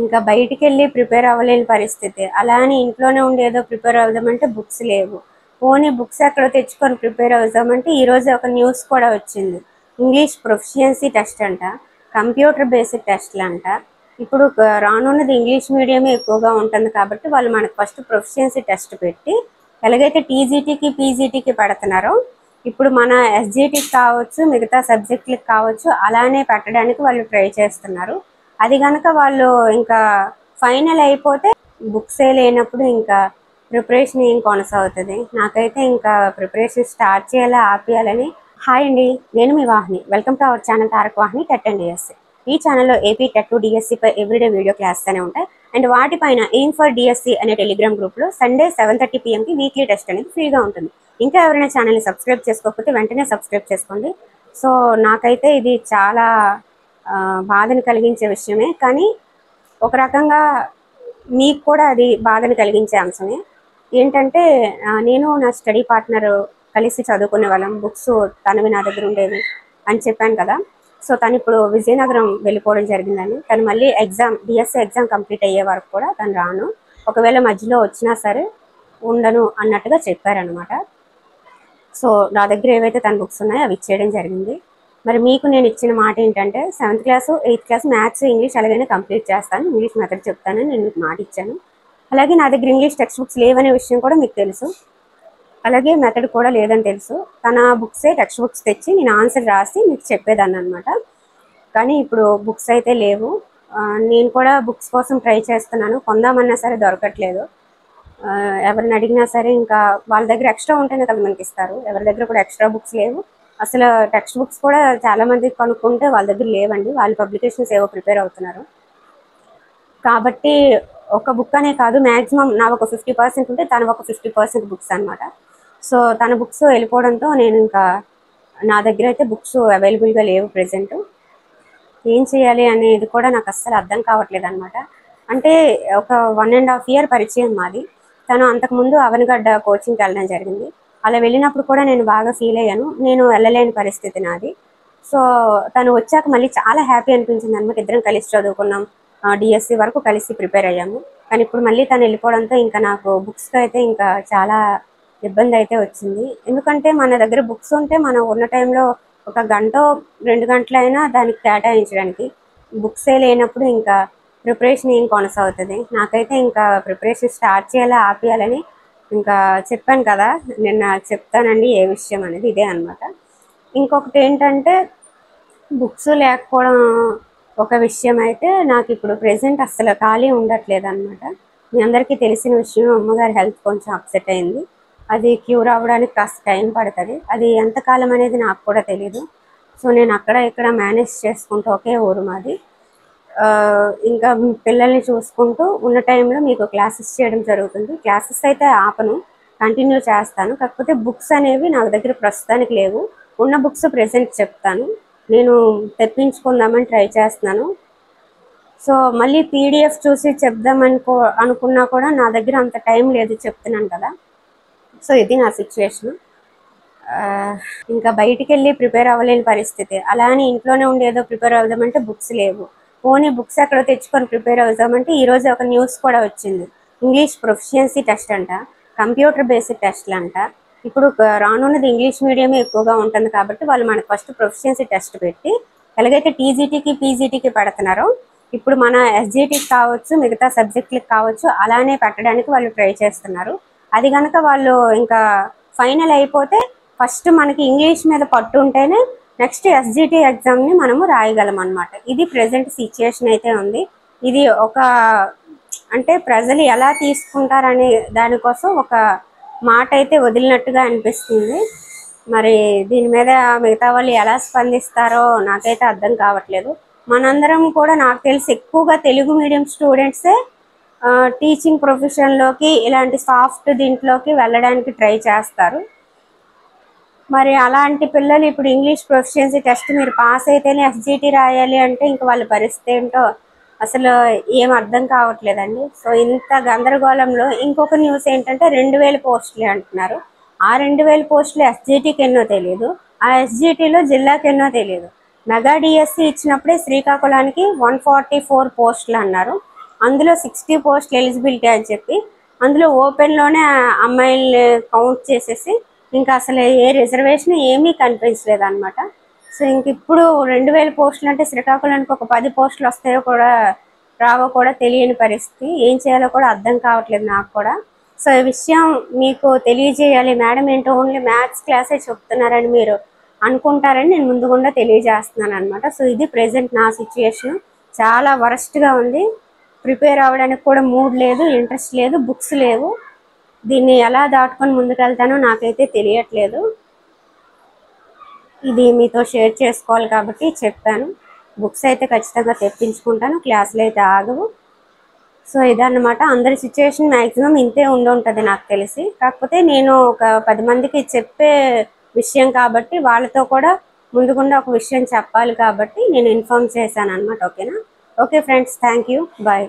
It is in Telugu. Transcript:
ఇంకా బయటికెళ్ళి ప్రిపేర్ అవ్వలేని పరిస్థితి. అలా అని ఇంట్లోనే ఉండి ఏదో ప్రిపేర్ అవుదామంటే బుక్స్ లేవు. పోనీ బుక్స్ ఎక్కడో తెచ్చుకొని ప్రిపేర్ అవుదామంటే ఈరోజు ఒక న్యూస్ కూడా వచ్చింది. ఇంగ్లీష్ ప్రొఫిషియన్సీ టెస్ట్ అంట, కంప్యూటర్ బేస్డ్ టెస్ట్‌లంట. ఇప్పుడు రానున్నది ఇంగ్లీష్ మీడియమే ఎక్కువగా ఉంటుంది కాబట్టి వాళ్ళు మనకు ఫస్ట్ ప్రొఫిషియన్సీ టెస్ట్ పెట్టి ఎలాగైతే టీజీటీకి, పీజీటీకి పెడుతున్నారో ఇప్పుడు మన ఎస్జీటీకి కావచ్చు, మిగతా సబ్జెక్టులకు కావచ్చు అలానే పెట్టడానికి వాళ్ళు ట్రై చేస్తున్నారు. అది కనుక వాళ్ళు ఇంకా ఫైనల్ అయిపోతే బుక్సే లేనప్పుడు ఇంకా ప్రిపరేషన్ ఏం కొనసాగుతుంది. నాకైతే ఇంకా ప్రిపరేషన్ స్టార్ట్ చేయాలా ఆపేయాలని. హాయ్ అండి, నేను మీ Vahini. Welcome to our channel Tarak Vahini TET and DSC. ఈ ఛానల్లో ఏపీ టెట్ డిఎస్సిపై ఎవ్రీడే వీడియో క్లాస్తూనే ఉంటాయి. అండ్ వాటిపైన ఎయిమ్ ఫర్ డిఎస్సి అనే టెలిగ్రామ్ గ్రూప్లో సండే 7:30 PM వీక్లీ టెస్ట్ అనేది ఫ్రీగా ఉంటుంది. ఇంకా ఎవరైనా ఛానల్ని సబ్స్క్రైబ్ చేసుకోకపోతే వెంటనే సబ్స్క్రైబ్ చేసుకోండి. సో నాకైతే ఇది చాలా బాధను కలిగించే విషయమే, కానీ ఒక రకంగా మీకు కూడా అది బాధను కలిగించే అంశమే. ఏంటంటే నేను నా స్టడీ పార్ట్నర్ కలిసి చదువుకునే వాళ్ళం. బుక్స్ తనవి నా దగ్గర ఉండేవి అని చెప్పాను కదా. సో తను ఇప్పుడు విజయనగరం వెళ్ళిపోవడం జరిగిందని. తను మళ్ళీ డిఎస్సి ఎగ్జామ్ కంప్లీట్ అయ్యే వరకు కూడా తను రాను, ఒకవేళ మధ్యలో వచ్చినా సరే ఉండను అన్నట్టుగా చెప్పారనమాట. సో నా దగ్గర ఏవైతే తన బుక్స్ ఉన్నాయో అవి ఇచ్చేయడం జరిగింది. మరి మీకు నేను ఇచ్చిన మాట ఏంటంటే 7th class 8th class maths English అలాగైనా కంప్లీట్ చేస్తాను, ఇంగ్లీష్ మెథడ్ చెప్తానని నేను మీకు మాట ఇచ్చాను. అలాగే నా దగ్గర ఇంగ్లీష్ టెక్స్ట్ బుక్స్ లేవనే విషయం కూడా మీకు తెలుసు, అలాగే మెథడ్ కూడా లేదని తెలుసు. తన బుక్సే టెక్స్ట్ బుక్స్ తెచ్చి నేను ఆన్సర్ రాసి మీకు చెప్పేదాన్ని అనమాట. కానీ ఇప్పుడు బుక్స్ అయితే లేవు. నేను కూడా బుక్స్ కోసం ట్రై చేస్తున్నాను, కొందామన్నా సరే దొరకట్లేదు. ఎవరిని అడిగినా సరే ఇంకా వాళ్ళ దగ్గర ఎక్స్ట్రా ఉంటేనే కదా మనకి ఇస్తారు. ఎవరి దగ్గర కూడా ఎక్స్ట్రా బుక్స్ లేవు. అసలు టెక్స్ట్ బుక్స్ కూడా చాలామంది కనుక్కుంటే వాళ్ళ దగ్గర లేవండి, వాళ్ళు పబ్లికేషన్స్ ఏవో ప్రిపేర్ అవుతున్నారు. కాబట్టి ఒక బుక్ అనే కాదు, మ్యాక్సిమం నా ఒక 50% ఉంటే తన ఒక 50% బుక్స్ అనమాట. సో తన బుక్స్ వెళ్ళిపోవడంతో నేను ఇంకా నా దగ్గర అయితే బుక్స్ అవైలబుల్గా లేవు ప్రెజెంట్. ఏం చేయాలి అనేది కూడా నాకు అస్సలు అర్థం కావట్లేదు అనమాట. అంటే ఒక 1.5 year పరిచయం మాది. తను అంతకుముందు అవనగడ్డ కోచింగ్కి వెళ్ళడం జరిగింది. అలా వెళ్ళినప్పుడు కూడా నేను బాగా ఫీల్ అయ్యాను, నేను వెళ్ళలేని పరిస్థితి నాది. సో తను వచ్చాక మళ్ళీ చాలా హ్యాపీ అనిపించింది అనమాట. ఇద్దరం కలిసి చదువుకున్నాం, డిఎస్సి వరకు కలిసి ప్రిపేర్ అయ్యాము. కానీ ఇప్పుడు మళ్ళీ తను వెళ్ళిపోవడంతో ఇంకా నాకు బుక్స్కి అయితే ఇంకా చాలా ఇబ్బంది అయితే వచ్చింది. ఎందుకంటే మన దగ్గర బుక్స్ ఉంటే మనం ఉన్న టైంలో ఒక గంట 2 గంటలైనా దానికి కేటాయించడానికి, బుక్సే లేనప్పుడు ఇంకా ప్రిపరేషన్ ఏం కొనసాగుతుంది. నాకైతే ఇంకా ప్రిపరేషన్ స్టార్ట్ చేయాలా ఆపేయాలని ఇంకా చెప్పాను కదా, నిన్న చెప్తానండి ఏ విషయం అనేది ఇదే అనమాట. ఇంకొకటి ఏంటంటే బుక్స్ లేకపోవడం ఒక విషయం అయితే, నాకు ఇప్పుడు ప్రెజెంట్ అస్సలు ఖాళీ ఉండట్లేదు అనమాట. మీ అందరికీ తెలిసిన విషయం, అమ్మగారి హెల్త్ కొంచెం అప్సెట్ అయింది. అది క్యూర్ అవ్వడానికి కాస్త టైం పడుతుంది. అది ఎంతకాలం అనేది నాకు కూడా తెలీదు. సో నేను అక్కడ ఇక్కడ మేనేజ్ చేసుకుంటూ, ఒకే ఊరు మాది, ఇంకా పిల్లల్ని చూసుకుంటూ ఉన్న టైంలో మీకు క్లాసెస్ చేయడం జరుగుతుంది. క్లాసెస్ అయితే ఆపను, కంటిన్యూ చేస్తాను. కాకపోతే బుక్స్ అనేవి నా దగ్గర ప్రస్తుతానికి లేవు. ఉన్న బుక్స్ ప్రెజెంట్ చెప్తాను, నేను తెప్పించుకుందామని ట్రై చేస్తున్నాను. సో మళ్ళీ పీడిఎఫ్ చూసి అనుకున్నా కూడా నా దగ్గర అంత టైం లేదు, చెప్తున్నాను కదా. సో ఇది నా సిచ్యువేషను. ఇంకా బయటికి వెళ్ళి ప్రిపేర్ అవ్వలేని పరిస్థితి. అలా అని ఇంట్లోనే ఉండి ఏదో ప్రిపేర్ అవుదామంటే బుక్స్ లేవు. పోనీ బుక్స్ ఎక్కడో తెచ్చుకొని ప్రిపేర్ అవుదామంటే ఈరోజు ఒక న్యూస్ కూడా వచ్చింది. ఇంగ్లీష్ ప్రొఫిషియన్సీ టెస్ట్ అంట, కంప్యూటర్ బేస్డ్ టెస్ట్‌లంట. ఇప్పుడు రానున్నది ఇంగ్లీష్ మీడియమే ఎక్కువగా ఉంటుంది కాబట్టి వాళ్ళు మనకు ఫస్ట్ ప్రొఫిషియన్సీ టెస్ట్ పెట్టి ఎలాగైతే టీజీటీకి, పీజీటీకి పెడుతున్నారో ఇప్పుడు మన ఎస్జీటీకి కావచ్చు, మిగతా సబ్జెక్టులకు కావచ్చు అలానే పెట్టడానికి వాళ్ళు ట్రై చేస్తున్నారు. అది కనుక వాళ్ళు ఇంకా ఫైనల్ అయిపోతే ఫస్ట్ మనకి ఇంగ్లీష్ మీద పట్టు ఉంటేనే నెక్స్ట్ ఎస్జిటి ఎగ్జామ్ని మనము రాయగలం అనమాట. ఇది ప్రజెంట్ సిచ్యుయేషన్ అయితే ఉంది. ఇది ఒక అంటే ప్రజలు ఎలా తీసుకుంటారనే దానికోసం ఒక మాట అయితే వదిలినట్టుగా అనిపిస్తుంది. మరి దీని మీద మిగతా వాళ్ళు ఎలా స్పందిస్తారో నాకైతే అర్థం కావట్లేదు. మనందరం కూడా నాకు తెలిసి ఎక్కువగా తెలుగు మీడియం స్టూడెంట్సే టీచింగ్ ప్రొఫెషన్లోకి, ఇలాంటి సాఫ్ట్ దీంట్లోకి వెళ్ళడానికి ట్రై చేస్తారు. మరి అలాంటి పిల్లలు ఇప్పుడు ఇంగ్లీష్ ప్రొఫిషియన్సీ టెస్ట్ మీరు పాస్ అయితేనే ఎస్జిటి రాయాలి అంటే ఇంక వాళ్ళ పరిస్థితి ఏంటో అసలు ఏం అర్థం కావట్లేదండి. సో ఇంత గందరగోళంలో ఇంకొక న్యూస్ ఏంటంటే 2000 పోస్టులే అంటున్నారు. ఆ 2000 పోస్టులు ఎస్జిటికి ఎన్నో తెలియదు, ఆ ఎస్జిటిలో జిల్లాకి ఎన్నో తెలియదు. మెగా డిఎస్సి ఇచ్చినప్పుడే శ్రీకాకుళానికి 144 పోస్టులు అన్నారు. అందులో 60 పోస్టులు ఎలిజిబిలిటీ అని చెప్పి అందులో ఓపెన్లోనే అమ్మాయిల్ని కౌంట్ చేసేసి ఇంకా అసలు ఏ రిజర్వేషన్ ఏమీ కనిపించలేదు అనమాట. సో ఇంక ఇప్పుడు 2000 పోస్టులు అంటే శ్రీకాకుళానికి ఒక 10 పోస్టులు వస్తాయో కూడా రావో కూడా తెలియని పరిస్థితి. ఏం చేయాలో కూడా అర్థం కావట్లేదు నాకు కూడా. సో ఈ విషయం మీకు తెలియజేయాలి, మేడం ఏంటో ఓన్లీ మ్యాథ్స్ క్లాసే చెప్తున్నారని మీరు అనుకుంటారని నేను ముందుగుండా తెలియజేస్తున్నాను అనమాట. సో ఇది ప్రెజెంట్ నా సిచ్యుయేషన్. చాలా వరస్ట్గా ఉంది. ప్రిపేర్ అవ్వడానికి కూడా మూడ్ లేదు, ఇంట్రెస్ట్ లేదు, బుక్స్ లేవు. దీన్ని ఎలా దాటుకొని ముందుకెళ్తానో నాకైతే తెలియట్లేదు. ఇది మీతో షేర్ చేసుకోవాలి కాబట్టి చెప్పాను. బుక్స్ అయితే ఖచ్చితంగా తెప్పించుకుంటాను, క్లాసులు అయితే ఆగవు. సో ఇదన్నమాట. అందరి సిచ్యువేషన్ మ్యాక్సిమం ఇంతే ఉంటుంది నాకు తెలిసి. కాకపోతే నేను ఒక 10 మందికి చెప్పే విషయం కాబట్టి వాళ్ళతో కూడా ముందుగుండా ఒక విషయం చెప్పాలి కాబట్టి నేను ఇన్ఫార్మ్ చేశాను అనమాట. ఓకేనా? Okay friends, thank you, bye.